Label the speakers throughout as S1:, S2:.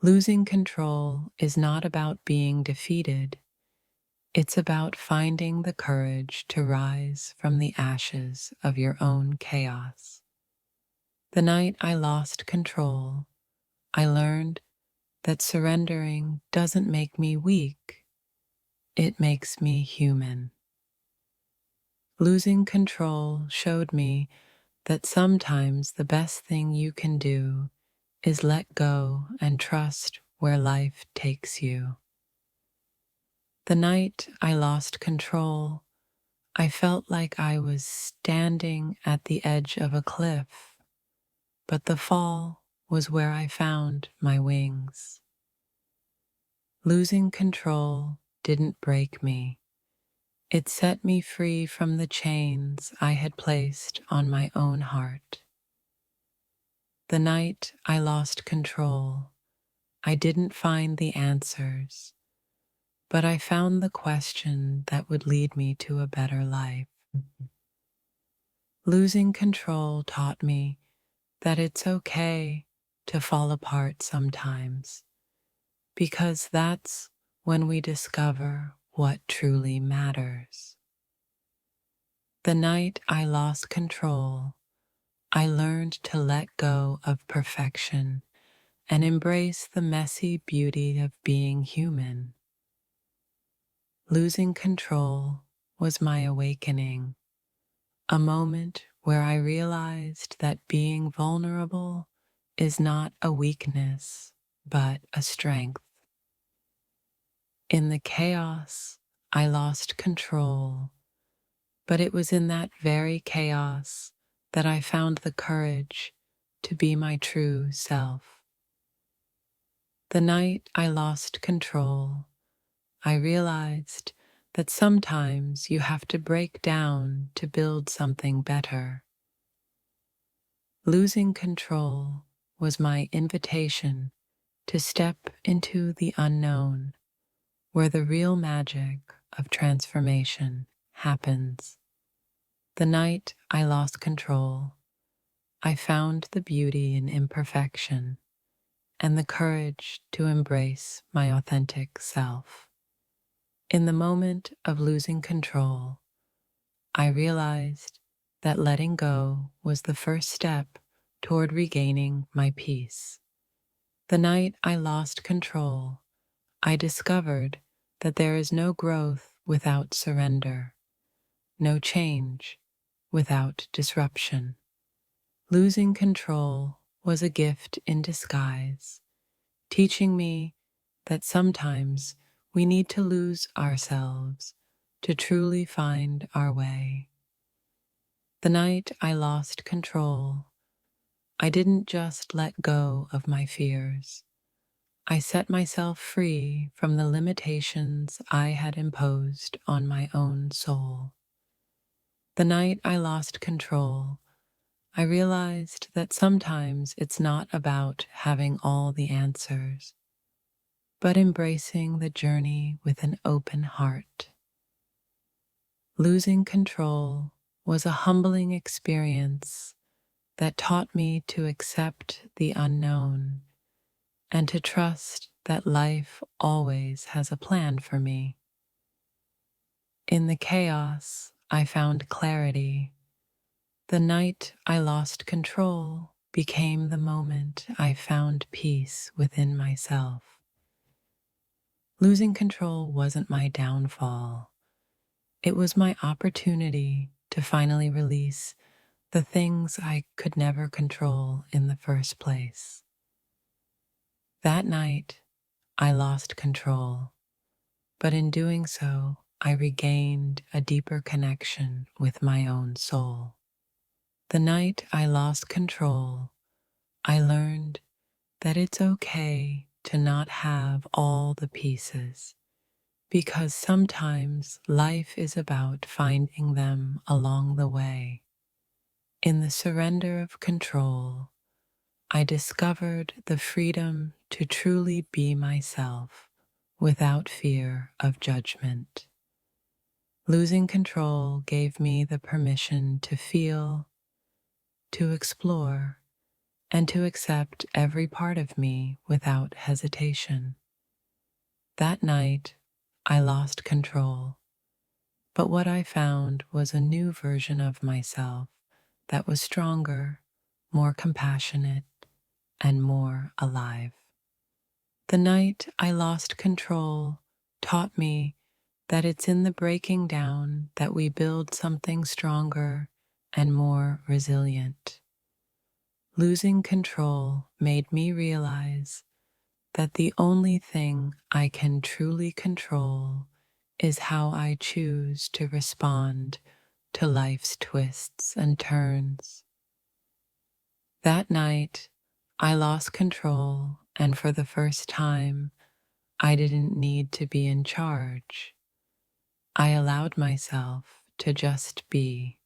S1: Losing control is not about being defeated. It's about finding the courage to rise from the ashes of your own chaos. The night I lost control, I learned that surrendering doesn't make me weak, it makes me human. Losing control showed me that sometimes the best thing you can do is let go and trust where life takes you. The night I lost control, I felt like I was standing at the edge of a cliff, but the fall was where I found my wings. Losing control didn't break me. It set me free from the chains I had placed on my own heart. The night I lost control, I didn't find the answers, but I found the question that would lead me to a better life. Losing control taught me that it's okay to fall apart sometimes, because that's when we discover what truly matters. The night I lost control, I learned to let go of perfection and embrace the messy beauty of being human. Losing control was my awakening, a moment where I realized that being vulnerable is not a weakness, but a strength. In the chaos, I lost control, but it was in that very chaos that I found the courage to be my true self. The night I lost control, I realized that sometimes you have to break down to build something better. Losing control was my invitation to step into the unknown, where the real magic of transformation happens. The night I lost control, I found the beauty in imperfection and the courage to embrace my authentic self. In the moment of losing control, I realized that letting go was the first step toward regaining my peace. The night I lost control, I discovered that there is no growth without surrender, no change without disruption. Losing control was a gift in disguise, teaching me that sometimes we need to lose ourselves to truly find our way. The night I lost control, I didn't just let go of my fears. I set myself free from the limitations I had imposed on my own soul. The night I lost control, I realized that sometimes it's not about having all the answers, but embracing the journey with an open heart. Losing control was a humbling experience that taught me to accept the unknown and to trust that life always has a plan for me. In the chaos, I found clarity. The night I lost control became the moment I found peace within myself. Losing control wasn't my downfall. It was my opportunity to finally release the things I could never control in the first place. That night, I lost control, but in doing so, I regained a deeper connection with my own soul. The night I lost control, I learned that it's okay to not have all the pieces, because sometimes life is about finding them along the way. In the surrender of control, I discovered the freedom to truly be myself without fear of judgment. Losing control gave me the permission to feel, to explore, and to accept every part of me without hesitation. That night, I lost control, but what I found was a new version of myself that was stronger, more compassionate, and more alive. The night I lost control taught me that it's in the breaking down that we build something stronger and more resilient. Losing control made me realize that the only thing I can truly control is how I choose to respond to life's twists and turns. That night, I lost control, and for the first time, I didn't need to be in charge. I allowed myself to just be.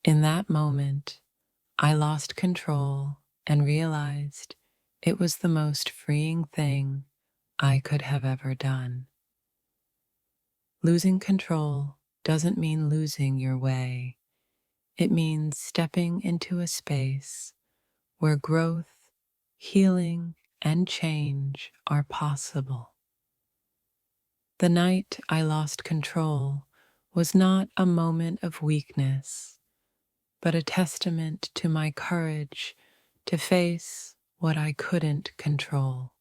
S1: In that moment, I lost control and realized it was the most freeing thing I could have ever done. Losing control doesn't mean losing your way. It means stepping into a space where growth, healing, and change are possible. The night I lost control was not a moment of weakness, but a testament to my courage to face what I couldn't control.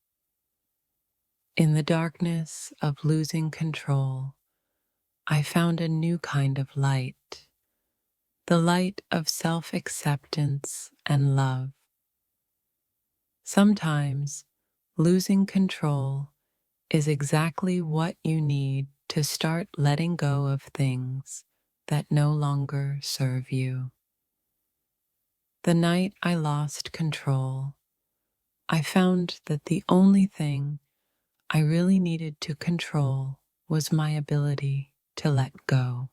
S1: In the darkness of losing control, I found a new kind of light, the light of self-acceptance and love. Sometimes losing control is exactly what you need to start letting go of things that no longer serve you. The night I lost control, I found that the only thing I really needed to control was my ability to let go.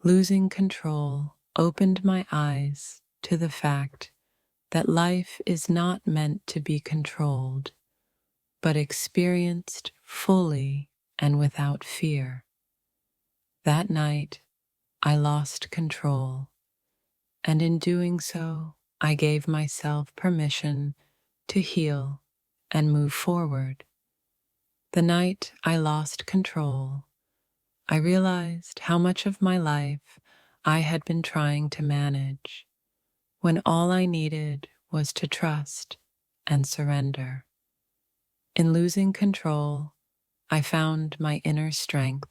S1: Losing control opened my eyes to the fact that life is not meant to be controlled, but experienced fully and without fear. That night, I lost control, and in doing so, I gave myself permission to heal and move forward. The night I lost control, I realized how much of my life I had been trying to manage, when all I needed was to trust and surrender. In losing control, I found my inner strength,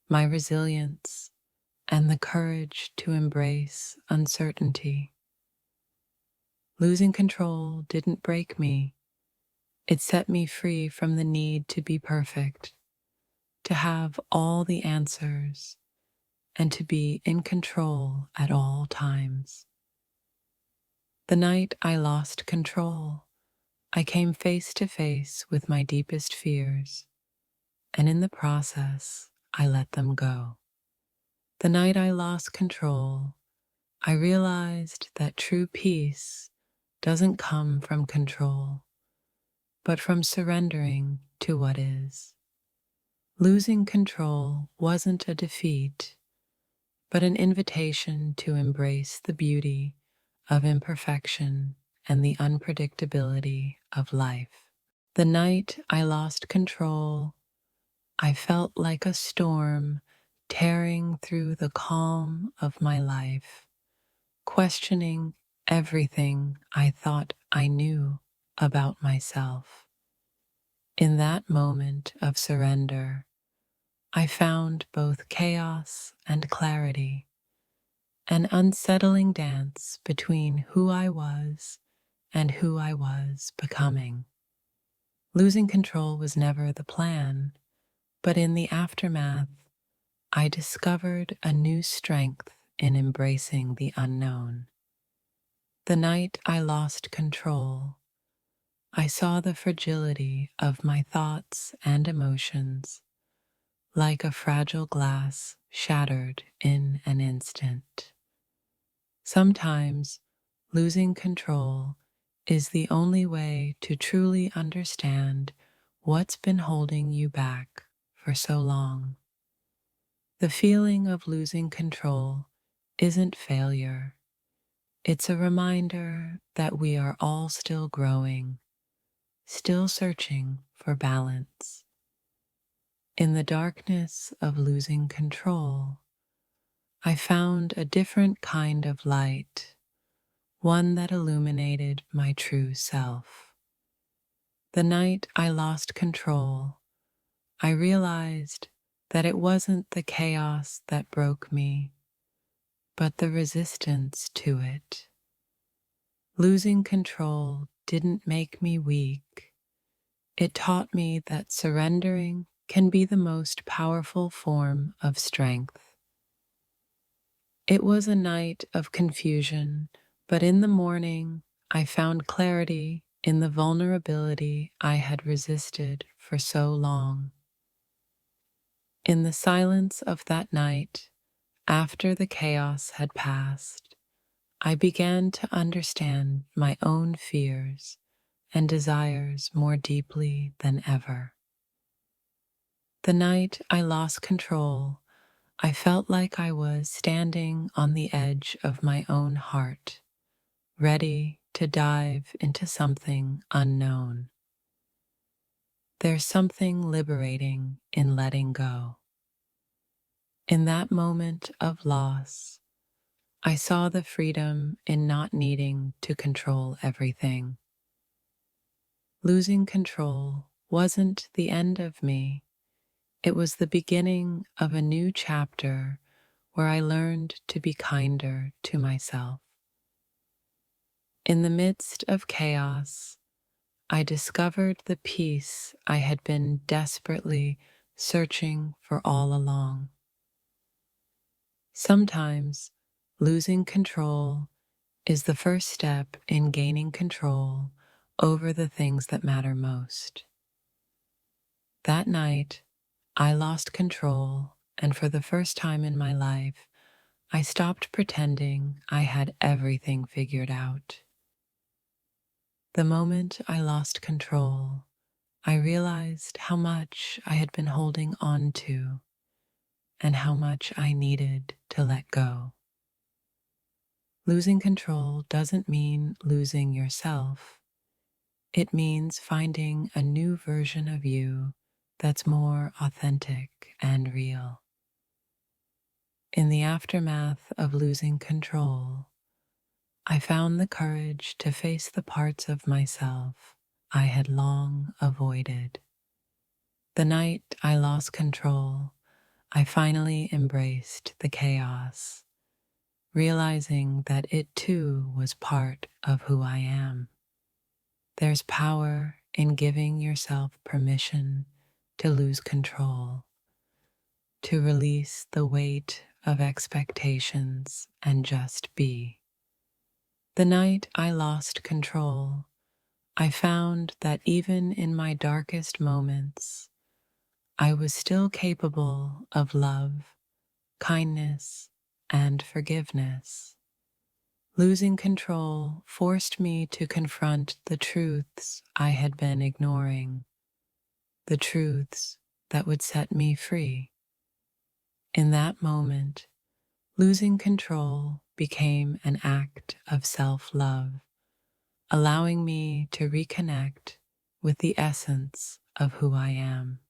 S1: my resilience, and the courage to embrace uncertainty. Losing control didn't break me. It set me free from the need to be perfect, to have all the answers, and to be in control at all times. The night I lost control, I came face to face with my deepest fears, and in the process, I let them go. The night I lost control, I realized that true peace doesn't come from control, but from surrendering to what is. Losing control wasn't a defeat, but an invitation to embrace the beauty of imperfection and the unpredictability of life. The night I lost control, I felt like a storm tearing through the calm of my life, questioning everything I thought I knew about myself. In that moment of surrender, I found both chaos and clarity, an unsettling dance between who I was and who I was becoming. Losing control was never the plan, but in the aftermath, I discovered a new strength in embracing the unknown. The night I lost control, I saw the fragility of my thoughts and emotions, like a fragile glass shattered in an instant. Sometimes losing control is the only way to truly understand what's been holding you back for so long. The feeling of losing control isn't failure. It's a reminder that we are all still growing, still searching for balance. In the darkness of losing control, I found a different kind of light, one that illuminated my true self. The night I lost control, I realized that it wasn't the chaos that broke me, but the resistance to it. Losing control didn't make me weak. It taught me that surrendering can be the most powerful form of strength. It was a night of confusion, but in the morning I found clarity in the vulnerability I had resisted for so long. In the silence of that night, after the chaos had passed, I began to understand my own fears and desires more deeply than ever. The night I lost control, I felt like I was standing on the edge of my own heart, ready to dive into something unknown. There's something liberating in letting go. In that moment of loss, I saw the freedom in not needing to control everything. Losing control wasn't the end of me. It was the beginning of a new chapter where I learned to be kinder to myself. In the midst of chaos, I discovered the peace I had been desperately searching for all along. Sometimes, losing control is the first step in gaining control over the things that matter most. That night, I lost control, and for the first time in my life, I stopped pretending I had everything figured out. The moment I lost control, I realized how much I had been holding on to and how much I needed to let go. Losing control doesn't mean losing yourself. It means finding a new version of you that's more authentic and real. In the aftermath of losing control, I found the courage to face the parts of myself I had long avoided. The night I lost control, I finally embraced the chaos, realizing that it too was part of who I am. There's power in giving yourself permission to lose control, to release the weight of expectations and just be. The night I lost control, I found that even in my darkest moments, I was still capable of love, kindness, and forgiveness. Losing control forced me to confront the truths I had been ignoring, the truths that would set me free. In that moment, losing control became an act of self-love, allowing me to reconnect with the essence of who I am.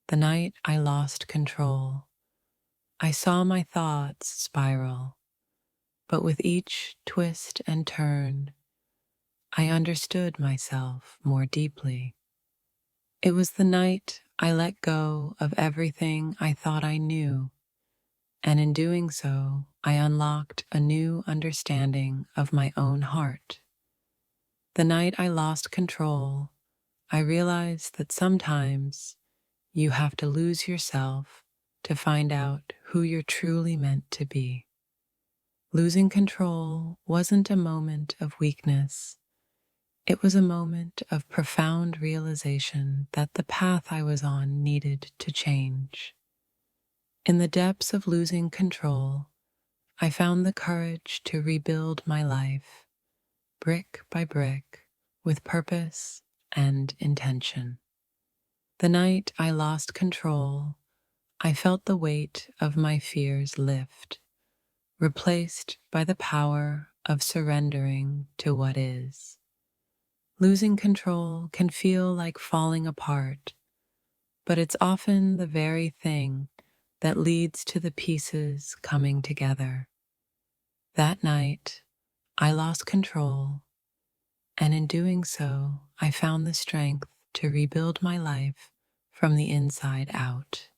S1: The night I lost control, I saw my thoughts spiral, but with each twist and turn, I understood myself more deeply. It was the night I let go of everything I thought I knew, and in doing so, I unlocked a new understanding of my own heart. The night I lost control, I realized that sometimes you have to lose yourself to find out who you're truly meant to be. Losing control wasn't a moment of weakness. It was a moment of profound realization that the path I was on needed to change. In the depths of losing control, I found the courage to rebuild my life, brick by brick, with purpose and intention. The night I lost control, I felt the weight of my fears lift, replaced by the power of surrendering to what is. Losing control can feel like falling apart, but it's often the very thing that leads to the pieces coming together. That night, I lost control, and in doing so, I found the strength to rebuild my life from the inside out.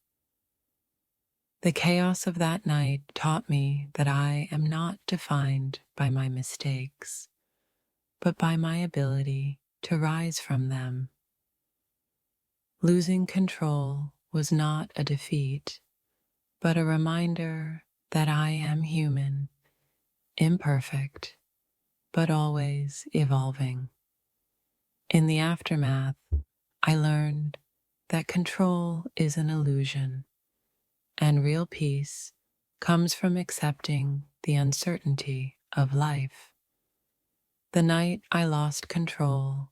S1: The chaos of that night taught me that I am not defined by my mistakes, but by my ability to rise from them. Losing control was not a defeat, but a reminder that I am human, imperfect, but always evolving. In the aftermath, I learned that control is an illusion, and real peace comes from accepting the uncertainty of life. The night I lost control,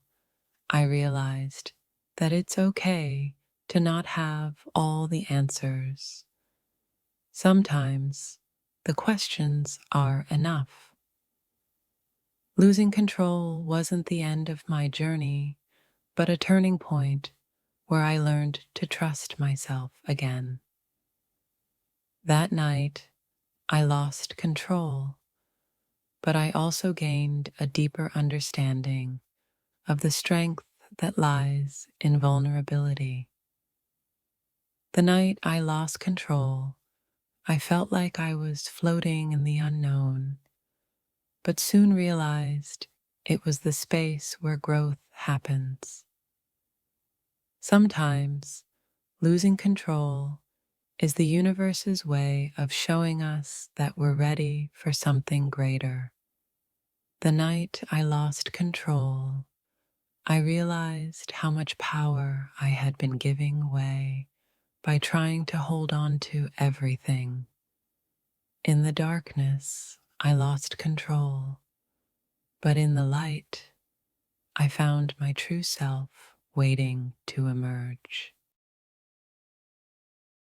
S1: I realized that it's okay to not have all the answers. Sometimes the questions are enough. Losing control wasn't the end of my journey, but a turning point where I learned to trust myself again. That night, I lost control, but I also gained a deeper understanding of the strength that lies in vulnerability. The night I lost control, I felt like I was floating in the unknown, but soon realized it was the space where growth happens. Sometimes, losing control is the universe's way of showing us that we're ready for something greater. The night I lost control, I realized how much power I had been giving away by trying to hold on to everything. In the darkness, I lost control, but in the light, I found my true self waiting to emerge.